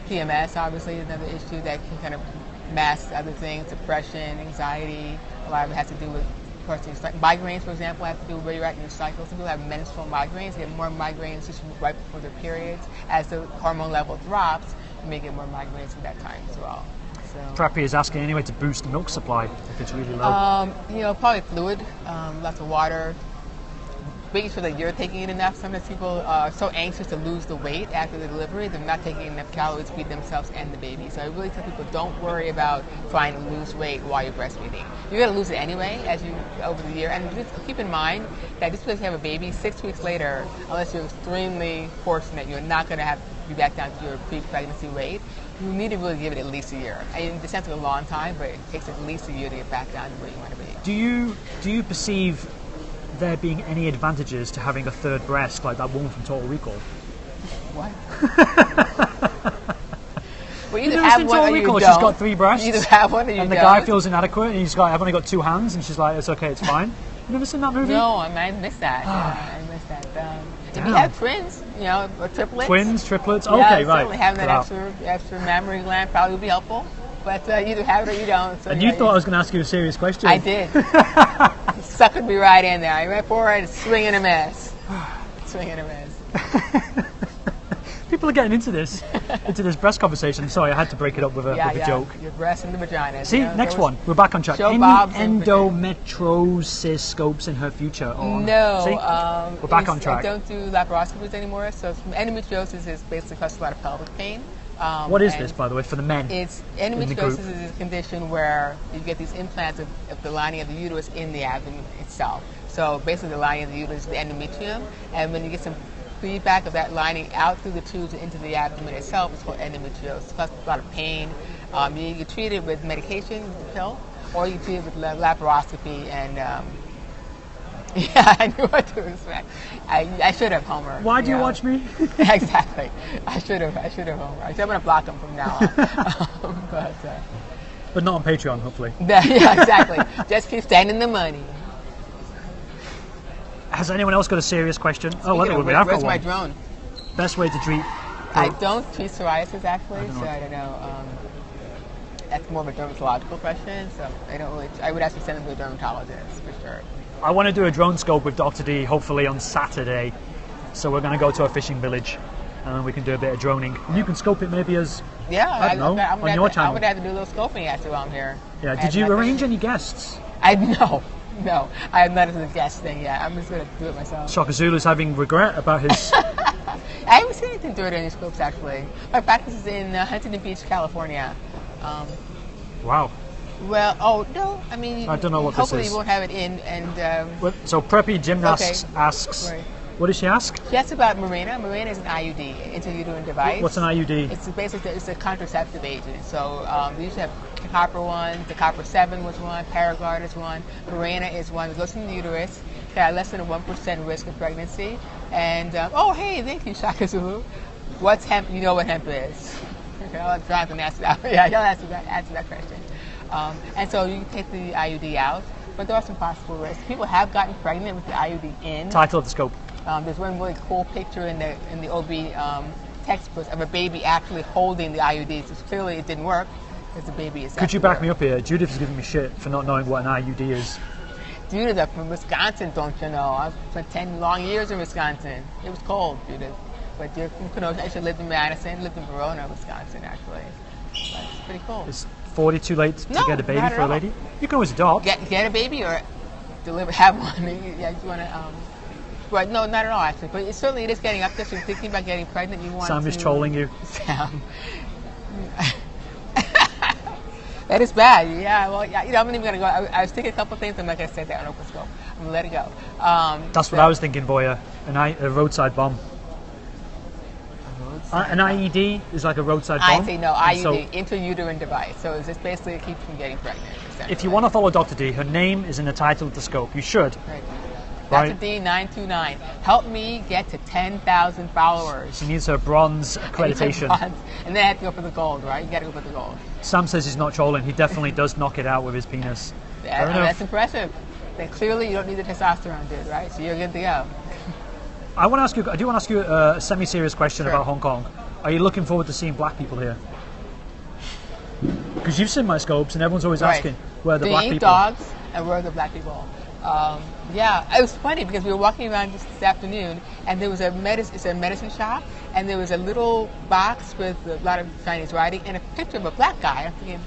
PMS, obviously, another issue that can kind of mask other things, depression, anxiety. A lot of it has to do with migraines, for example, have to do with where you're at in your cycle. Some people have menstrual migraines. They have more migraines just right before their periods. As the hormone level drops, you may get more migraines at that time as well. So, Preppy is asking anyway to boost the milk supply if it's really low. Probably fluid, lots of water. Making sure that you're taking in enough. Sometimes people are so anxious to lose the weight after the delivery, they're not taking enough calories to feed themselves and the baby. So I really tell people, don't worry about trying to lose weight while you're breastfeeding. You're going to lose it anyway over the year. And just keep in mind that just because you have a baby, 6 weeks later, unless you're extremely fortunate, you're not going to have to be back down to your pre-pregnancy weight. You need to really give it at least a year. And it sounds like a long time, but it takes at least a year to get back down to where you want to be. Do you perceive there being any advantages to having a third breast like that woman from Total Recall? What? Well, either have one or you don't. She's got 3 breasts. You either have one or you don't. And the guy feels inadequate, and I've only got 2 hands, and she's like, it's okay, it's fine. You never seen that movie? No, I missed that. I missed that. If you have twins, or triplets. Twins, triplets. Okay, right. Certainly having that extra mammary gland probably would be helpful. But either have it or you don't. So, and you thought I was going to ask you a serious question. I did. You suckered me right in there. You went for it, swing and a miss. Swing and a miss. People are getting into this breast conversation. Sorry, I had to break it up with a joke. Your breast and the vagina. See, next one. We're back on track. Show Any Bob's endometriosis scopes in her future? Or no. See? We're back on track. I don't do laparoscopies anymore. So endometriosis is basically causes a lot of pelvic pain. What is this, by the way, for the men? It's endometriosis is a condition where you get these implants of the lining of the uterus in the abdomen itself. So basically, the lining of the uterus is the endometrium, and when you get some feedback of that lining out through the tubes and into the abdomen itself, it's called endometriosis. It causes a lot of pain. You treat it with medication, with the pill, or you treat it with laparoscopy. And yeah, I knew what to expect. I should have, Homer. Why do you watch me? Exactly. I should have, Homer. I'm going to block him from now on. But not on Patreon, hopefully. Yeah, exactly. Just keep sending the money. Has anyone else got a serious question? Where's my drone? Best way to treat? I don't treat psoriasis actually, so I don't know. That's more of a dermatological question, so I don't really. I would actually send them to a dermatologist for sure. I want to do a drone scope with DrDee hopefully on Saturday. So we're going to go to a fishing village and we can do a bit of droning. You can scope it maybe as on your channel. I would have to do a little scoping actually while I'm here. Yeah. Did you arrange any guests? No, I have not as a guest thing yet. I'm just going to do it myself. Shaka Zulu's having regret about his... I haven't seen anything through it in any scopes, actually. My practice is in Huntington Beach, California. Wow. Well, no, I mean... I don't know what this is. Hopefully you won't have it in, and... So Preppy Gymnast asks... Right. What does she ask? She asks about Mirena. Mirena is an IUD, intrauterine device. What's an IUD? It's basically a contraceptive agent. So we usually have the copper one, the copper 7 was one, Paragard is one, Mirena is one. It goes in the uterus. It has less than a 1% risk of pregnancy. And hey, thank you, Shaka Zulu. What's hemp? You know what hemp is? Okay, I'll let Jonathan answer that. Yeah, he'll answer that question. And so you can take the IUD out, but there are some possible risks. People have gotten pregnant with the IUD in. Title of the scope. There's one really cool picture in the OB textbooks of a baby actually holding the IUD. So clearly it didn't work because the baby is. Could you back me up here? Judith is giving me shit for not knowing what an IUD is. Judith, I'm from Wisconsin, don't you know? I spent 10 long years in Wisconsin. It was cold, Judith. But you actually lived in Madison, lived in Verona, Wisconsin, actually. But it's pretty cool. Is 40 too late to get a baby for a lady? You can always adopt. Get a baby or have one. Yeah, you want to. But no, not at all, actually. But it is getting up there. So you're thinking about getting pregnant. You want Sam is trolling you. Sam. That is bad. Yeah. Well, yeah. I'm not even gonna go. I was thinking a couple of things. I'm not gonna say that on Open Scope. I'm gonna let it go. That's what I was thinking, Boya. A roadside bomb. An IED is like a roadside bomb. I say no. IUD, intrauterine device. So it's just basically keeps from getting pregnant. If you want to follow DrDee, her name is in the title of the scope. You should. Right. DrDee929. Help me get to 10,000 followers. She needs her bronze accreditation. And then I have to go for the gold, right? You got to go for the gold. Sam says he's not trolling. He definitely does knock it out with his penis. That's impressive. Then clearly you don't need the testosterone, dude, right? So you're good to go. I do want to ask you a semi-serious question about Hong Kong. Are you looking forward to seeing black people here? Because you've seen my scopes, and everyone's always asking where are the black people. Dogs and where are the black people? It was funny because we were walking around just this afternoon, and there was a medicine shop, and there was a little box with a lot of Chinese writing and a picture of a black guy. I'm thinking,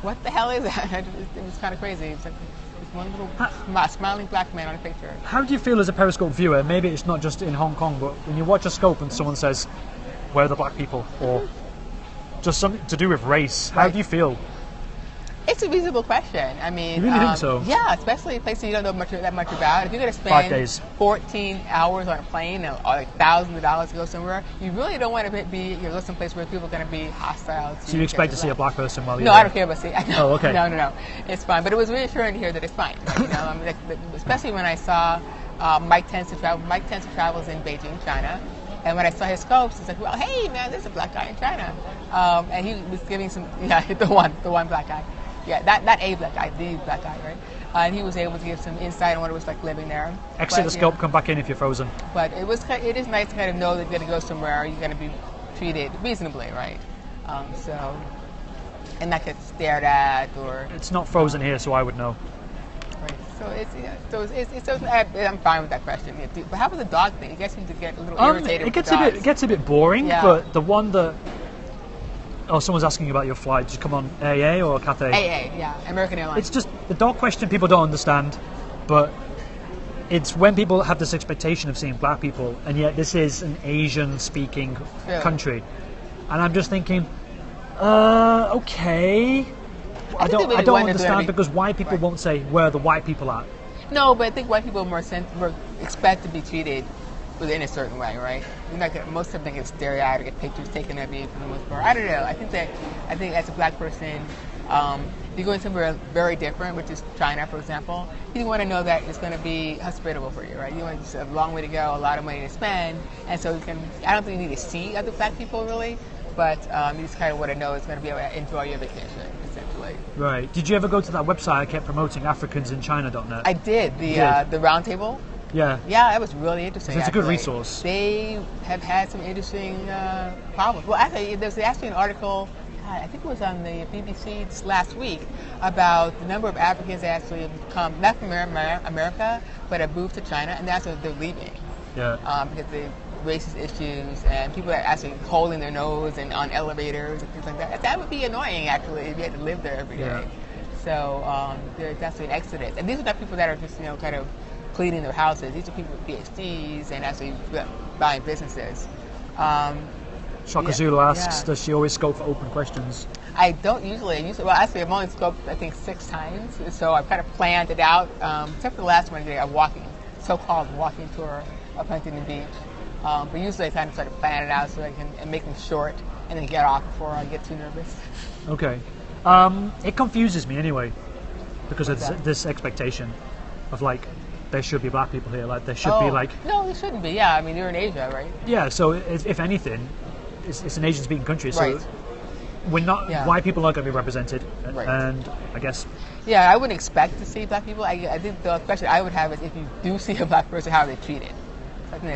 what the hell is that? It was kind of crazy. It was like this one little smiling black man on a picture. How do you feel as a Periscope viewer? Maybe it's not just in Hong Kong, but when you watch a scope and someone says, where are the black people? Or just something to do with race. How do you feel? It's a reasonable question. I mean, you really think so? Yeah, especially places you don't know that much about. If you're going to spend 5 days, 14 hours on a plane, or like thousands of dollars to go somewhere, you really don't want to go someplace where people are going to be hostile. So you expect to see a black person while you're there? No, I don't care about seeing. Oh, okay. No, it's fine. But it was reassuring to hear that it's fine. Right? Especially when I saw Mike tends to travels in Beijing, China. And when I saw his scopes, it's like, well, hey, man, there's a black guy in China. And he was giving some, the one black guy. Yeah, not a black guy, the black guy, right? And he was able to give some insight on what it was like living there. Exit the scope, come back in if you're frozen. But it is nice to kind of know that you're going to go somewhere, you're going to be treated reasonably, right? And not get stared at or... It's not frozen here, so I would know. Right. So I'm fine with that question. But how about the dog thing? I guess you get a little irritated. It gets a bit boring. Yeah. But the one that someone's asking you about your flight. Did you come on AA or Cathay? AA, yeah, American Airlines. It's just the dog question. People don't understand, but it's when people have this expectation of seeing black people, and yet this is an Asian-speaking country, and I'm just thinking, okay. I don't understand because white people won't say where the white people are. No, but I think white people are more expect to be treated within a certain way, right? Most of them get stereotyped, get pictures taken of you for the most part. I don't know. I think as a black person, you're going somewhere very different, which is China, for example. You want to know that it's going to be hospitable for you, right? You want a long way to go, a lot of money to spend, and so I don't think you need to see other black people really, but you just kind of want to know it's going to be able to enjoy your vacation, essentially. Right. Did you ever go to that website I kept promoting, AfricansInChina.net? I did. The roundtable. Yeah. Yeah, that was really interesting. It's a good resource. They have had some interesting problems. Well, actually, there's actually an article, I think it was on the BBC last week, about the number of Africans that actually have come, not from America, but have moved to China, and that's what they're leaving. Yeah. Because the racist issues and people are actually holding their nose and on elevators and things like that. That would be annoying, actually, if you had to live there every day. Yeah. So there's actually an exodus. And these are not people that are just, kind of cleaning their houses. These are people with PhDs and actually buying businesses. Shaka Zulu asks, does she always scope for open questions? I don't usually. Well, actually, I've only scoped, I think, 6 times. So I've kind of planned it out, except for the last one today, a so-called walking tour of Huntington Beach. But usually I kind of sort of plan it out so I can make them short and then get off before I get too nervous. Okay. It confuses me anyway, because of this expectation of there should be black people here, there should be No, there shouldn't be. Yeah, I mean you're in Asia, right? Yeah. So if anything, it's an Asian-speaking country, so right. We're not white people aren't going to be represented, right. And I guess. Yeah, I wouldn't expect to see black people. I think the question I would have is if you do see a black person, how are they treated?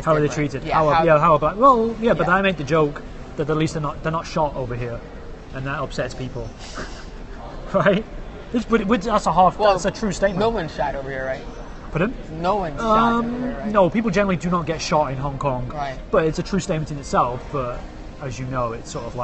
How are they treated? Yeah, how about? Well, yeah, but I made the joke that at least they're not shot over here, and that upsets people, right? That's a true statement. No one's shot over here, right? Pardon? No one's shot over here, right? No, people generally do not get shot in Hong Kong, right? But it's a true statement in itself. But as you know, it's sort of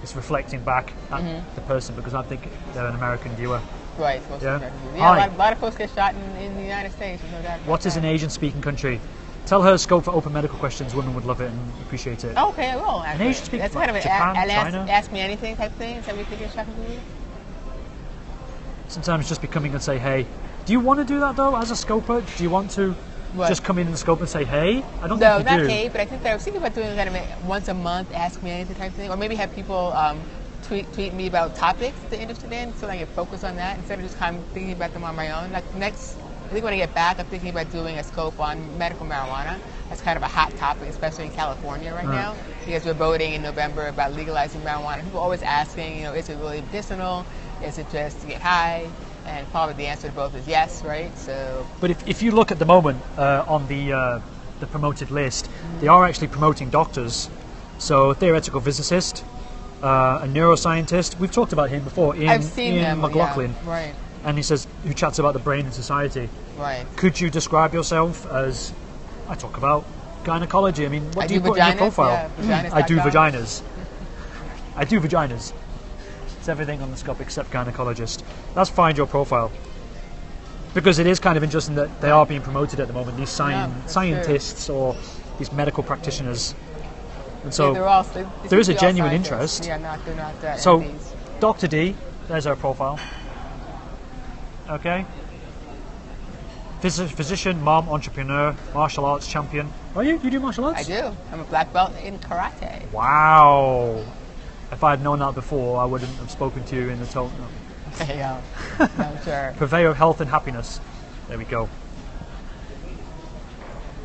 it's reflecting back at the person because I think they're an American viewer. Right. Yeah. A lot of folks get shot in the United States. No doubt. What is an Asian-speaking country? Tell her scope for open medical questions. Women would love it and appreciate it. Okay, well, an Asian-speaking that's kind of an China? ask me anything type thing. Is that what you think you're shocking to you? Sometimes just becoming and say hey. Do you want to do that though as a scoper? Do you want to just come in and scope and say hey? I don't think you do. No, not hey, but I think that I was thinking about doing kind of once a month, ask me anything type thing, or maybe have people tweet me about topics they're interested in, so I can focus on that instead of just kind of thinking about them on my own. I think when I get back, I'm thinking about doing a scope on medical marijuana. That's kind of a hot topic, especially in California right now, because we're voting in November about legalizing marijuana. People are always asking, is it really medicinal? Is it just to get high? And probably the answer to both is yes, right? So. But if you look at the moment on the promoted list, they are actually promoting doctors. So a theoretical physicist, a neuroscientist. We've talked about him before. Ian McLaughlin. Yeah, right. And he says who chats about the brain and society. Right. Could you describe yourself as? I talk about gynecology. I mean, what do you put in your profile? Yeah, I do vaginas. I do vaginas. It's everything on the scope except gynecologist. That's find your profile. Because it is kind of interesting that they are being promoted at the moment, these scientists or these medical practitioners. And so there is a genuine interest. Yeah, they're not so MDs. DrDee, there's our profile. Okay. Physician, mom, entrepreneur, martial arts champion. Oh, you do martial arts? I do. I'm a black belt in karate. Wow. If I had known that before, I wouldn't have spoken to you in the tone. Yeah, I'm sure. Purveyor of health and happiness. There we go.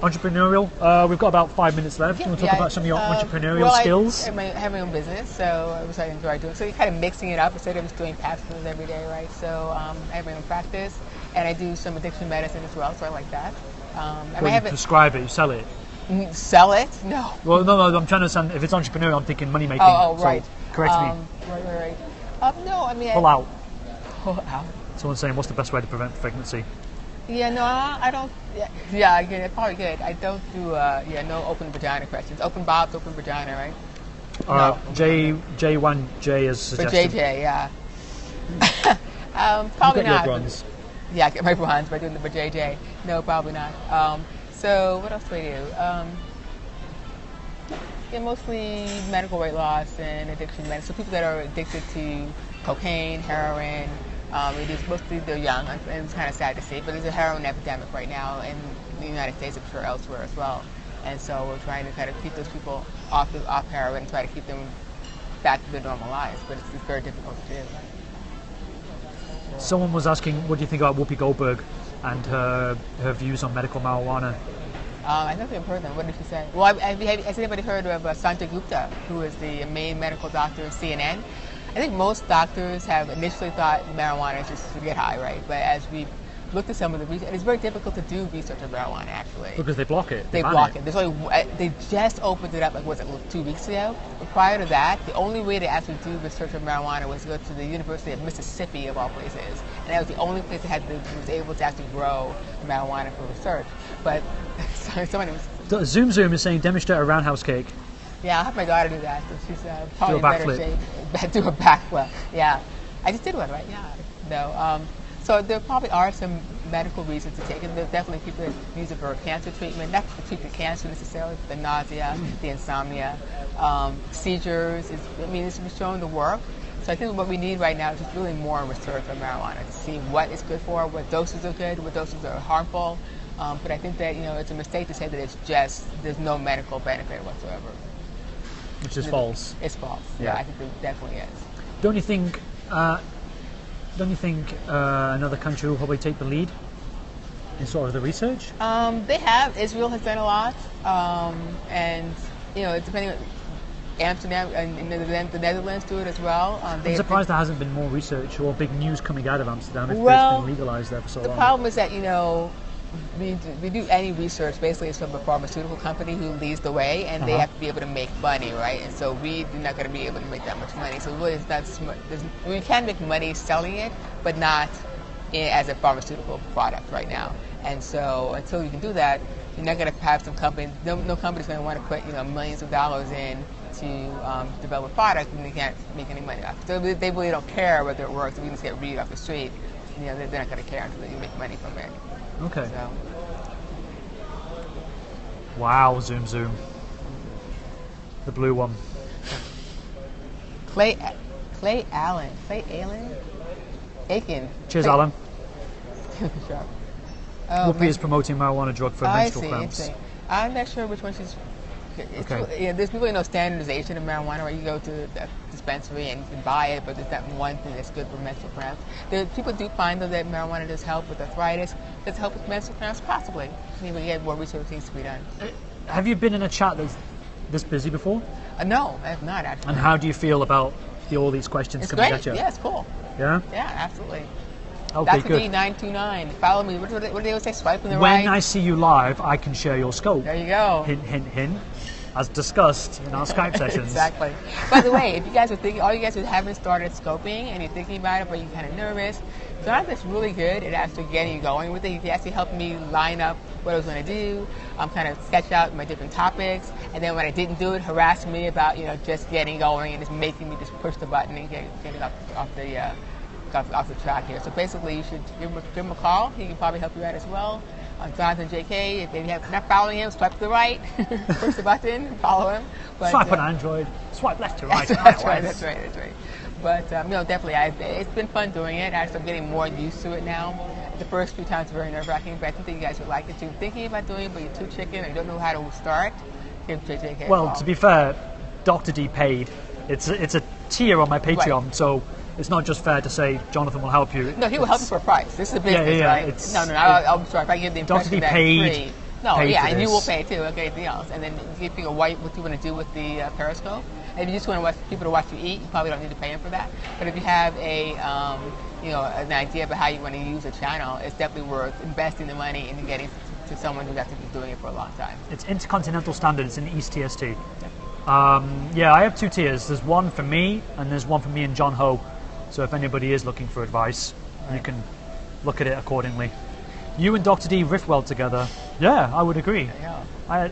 Entrepreneurial. We've got about 5 minutes left. Do you want to talk about some of your entrepreneurial skills? I have my own business, so I enjoy doing. So you're kind of mixing it up instead of just doing past foods every day, right? So I have my own practice, and I do some addiction medicine as well. So I like that. You prescribe it, you sell it. Sell it? No. Well, no. I'm trying to understand. If it's entrepreneurial, I'm thinking money making. Oh, right. So correct me. Right. No, I mean. Pull out. Oh, ow. Someone's saying, what's the best way to prevent pregnancy? Yeah, no, I don't. Yeah, again, it's probably good. I don't do. No open vagina questions. Open bobs, open vagina, right? No. J1J is For suggested. JJ, yeah. Probably You get not. your bronze. Yeah, I get my bronze by doing the for JJ. No, probably not. So what else do I do? Yeah, mostly medical weight loss and addiction medicine. So people that are addicted to cocaine, heroin. It is mostly they're young, and it's kind of sad to see, but there's a heroin epidemic right now in the United States, I'm sure elsewhere as well. And so we're trying to kind of keep those people off heroin and try to keep them back to their normal lives, but it's very difficult to do. Someone was asking, what do you think about Whoopi Goldberg and her views on medical marijuana? I don't think I've heard them. What did she say? Well, has anybody heard of Sanjay Gupta, who is the main medical doctor in CNN? I think most doctors have initially thought marijuana is just to get high, right? But as we looked at some of the research, and it's very difficult to do research on marijuana, actually. Because they block it. They block it. There's only they just opened it up, like, was it 2 weeks ago? But prior to that, the only way to actually do research on marijuana was to go to the University of Mississippi, of all places. And that was the only place that was able to actually grow marijuana for research. But somebody was... Zoom is saying, demonstrate a roundhouse cake. Yeah, I'll have my daughter do that. So she's probably do a in better shape. Do a backflip. Yeah. I just did one, right? Yeah. No. So there probably are some medical reasons to take it. There's definitely people that use it for cancer treatment, not to treat the cancer necessarily, but the nausea, the insomnia, seizures. It's been shown to work. So I think what we need right now is just really more research on marijuana to see what it's good for, what doses are good, what doses are harmful. But I think that it's a mistake to say that there's no medical benefit whatsoever. Which is false. It's false. Yeah, I think there definitely is. Don't you think another country will probably take the lead in sort of the research? They have. Israel has done a lot, and it's depending on Amsterdam and the Netherlands do it as well. I'm surprised there hasn't been more research or big news coming out of Amsterdam if it's been legalized there for so long. The problem is that we do any research basically it's from a pharmaceutical company who leads the way, and they have to be able to make money, right? And so we're not going to be able to make that much money. So really, it's not we can make money selling it, but not as a pharmaceutical product right now. And so until you can do that, you're not going to have some company. No company's going to want to put millions of dollars in to develop a product, and they can't make any money off. So they really don't care whether it works. If you just get weed off the street, they're not going to care until you make money from it. Okay. So. Wow, Zoom. The blue one. Clay Allen. Aiken. Cheers, Alan. Sure. Whoopi is promoting marijuana drug for menstrual cramps. I see. I'm not sure which one she's... there's really no standardization of marijuana where you go to the dispensary and you can buy it, but there's that one thing that's good for menstrual cramps. People do find, though, that marijuana does help with arthritis. Does it help with menstrual cramps? Possibly. Yet more research needs to be done. Have you been in a chat that's this busy before? No, I have not, actually. And how do you feel about all these questions coming at you? Yeah, it's cool. Yeah? Yeah, absolutely. Okay, good. DrDee929. Follow me. What do they always say? Swipe on the when right. I see you live, I can share your scope. There you go. Hint, hint, hint. As discussed in our Skype sessions. Exactly. By the way, if you guys are thinking, all you guys who haven't started scoping and you're thinking about it, but you're kind of nervous, Jonathan's really good at actually getting you going with it. He actually helped me line up what I was going to do, kind of sketch out my different topics, and then when I didn't do it, harass me about just getting going and just making me just push the button and get it off the track here. So basically, you should give him a call. He can probably help you out as well. JonathanJK. If you have not following him, swipe to the right, push the button, follow him. But, swipe on Android, swipe left to right. That's right. But definitely, it's been fun doing it. I'm getting more used to it now. The first few times were very nerve-wracking, but I think that you guys would like it too. Thinking about doing it, but you're too chicken or you don't know how to start, give JJK. Well, to be fair, DrDee paid. It's a tier on my Patreon, so it's not just fair to say Jonathan will help you. No, he will help you for a price. This is a business, right? I'm sorry if I give the impression that it's free. No, and you will pay too. Okay, anything else, and then you figure what you want to do with the Periscope. And if you just want people to watch you eat, you probably don't need to pay them for that. But if you have an idea about how you want to use a channel, it's definitely worth investing the money into getting to someone who's actually been doing it for a long time. It's Intercontinental Standard. It's an East TST. I have 2 tiers. There's one for me, and there's one for me and John Ho. So if anybody is looking for advice, you can look at it accordingly. You and Dr. D riff well together. Yeah, I would agree. Yeah.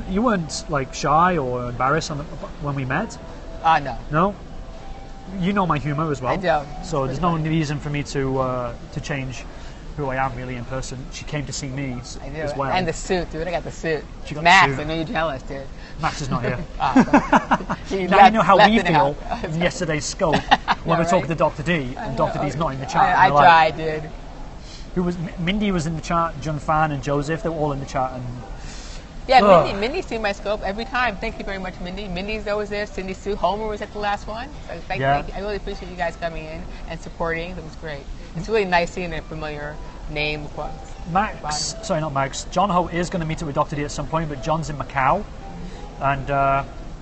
You weren't like shy or embarrassed when we met? No. No? You know my humor as well. I do. So there's no reason for me to change who I am really in person. She came to see me as well. And the suit, dude. I got the suit. She got Max, the suit. I know you're jealous, dude. Max is not here. He Now you know how left we in the feel house. in yesterday's scope when we're right. talking to Dr. D and Dr. D's not in the chat. I And they're like, tried, dude. Mindy was in the chat, John Fan and Joseph, they were all in the chat. And Yeah, Mindy's seen my scope every time. Thank you very much, Mindy. Mindy's always there. Cindy Sue. Homer was at the last one. So thank you. I really appreciate you guys coming in and supporting. It was great. It's really nice seeing a familiar name. John Ho is going to meet up with Dr. D at some point, but John's in Macau. And